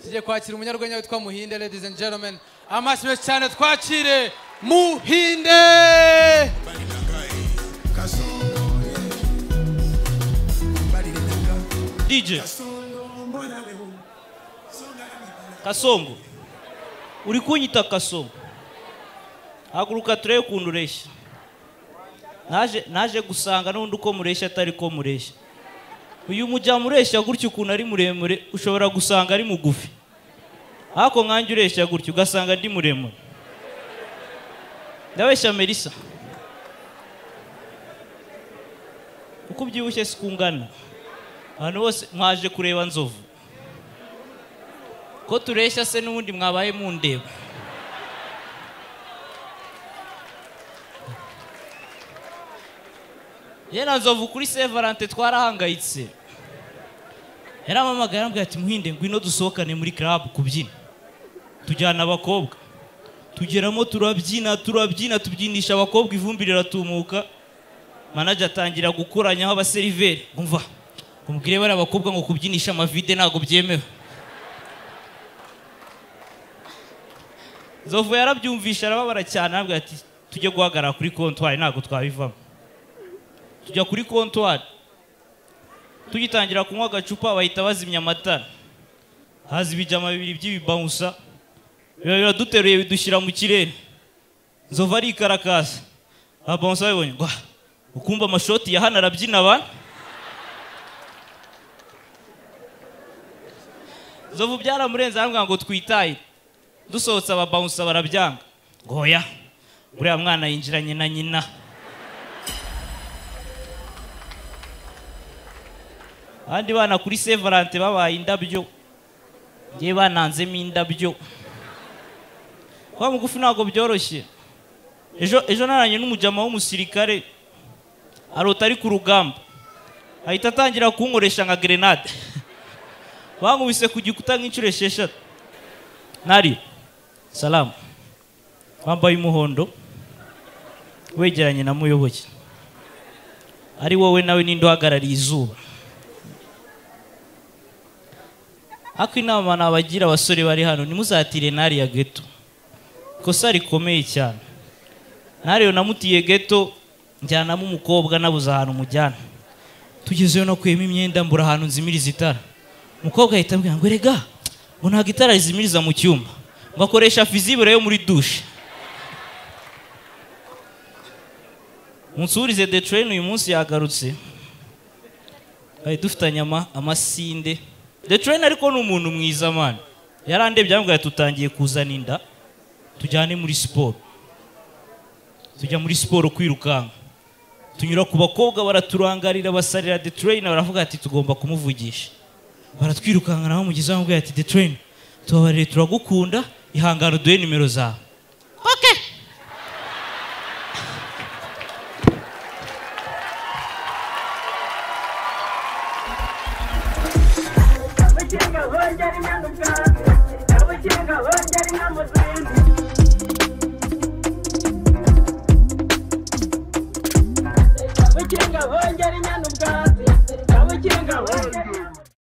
Tujye kwakira umunyarwenya witwa Muhinde. Ladies and gentlemen, amashyi cyane twakire Muhinde. DJ Kasongo, uri kunyita Kasongo, haguruka turebe ukuntu ureshya. Naje gusanga n'undi uko mureshya atari ko mureshya. Uyu mujya mureshya gutyo ukuntu ari muremure ushobora gusanga ari mugufi, hako nkanjye ureshya gutyo ugasanga ndi muremure. Ndabeshya Melissa, uko ubyibushye sikungana. Abantu bose mwaje kureba Nzovu ko tureshya se n'ubundi mwabaye mundeba. Yena Nzovu kuri Saint Valentin twarahangayitse, yaramamagaye arambwira ati Muhinde ngwino dusohokane muri club kubyina. Tujyana abakobwa, tugeramo turabyina tubyinisha abakobwa, ivumbi riratumuka. Manager atangira gukuranyaho abaseriveri, umva kumubwire bari abakobwa ngo kubyinisha amavide ntago byemewe. Nzovu yarabyumvisha arababara cyane, arambwira ati tujye guhagarara kuri comptoir ntago twabivamo. Tujya kuri comptoir, tugitangira kunywa agacupa bahita bazimya amatara, haza ibijama bibiri by'ibibawusa biraduteruye bidushyira mu kirere. Nzovu arikarakasa, abawusa babonye ngo ukumva amashoti ya hano arabyina abantu. Nzovu byaramurenze arambwira ngo twitaye. Dusohotse ababawusa barabyanga ngo oya buriya mwana yinjiranye na nyina. Andi bana kuri Saint Valentin babaye indabyo, ngiye bananzemo indabyo. Kwa mugufi ntago byoroshye. Ejo naranye n'umujama w'umusirikare arota ari ku rugamba, ahita atangira kunkoresha nka grenade. Bankubise ku gikuta nk'inshuro 6. Nari salamu wambaye umuhondo wegeranye na Muyoboke, ari wowe nawe ninde uhagarariye izuba. Ako inama nabagira abasore bari hano, nimuzatire Nari ya ghetto, kosa rikomeye cyane. Nari yo namutiye ghetto njyanamo umukobwa nabuze ahantu mujyana. Tugezeyo no kwema imyenda mbura ahantu nzimiriza itara. Umukobwa ahita ambwira ngo rega ngo nta gitara rizimiriza mu cyumba, ngo akoresha fizibure yo muri douche. Munsurize The Train uyu munsi yagarutse, bari dufitanye amasinde. The Train ariko ni umuntu mwiza man, yarandebye ambwira tutangiye kuzana inda tujyane muri siporo. Tujya muri siporo kwirukanka, tunyura ku bakobwa baraturangarira basarira The Train, baravuga ati tugomba kumuvugisha. Baratwirukanka naho mugize ambwira ati The Train tubabarire turagukunda, ihangano duhe nimero zawe. Okay. We're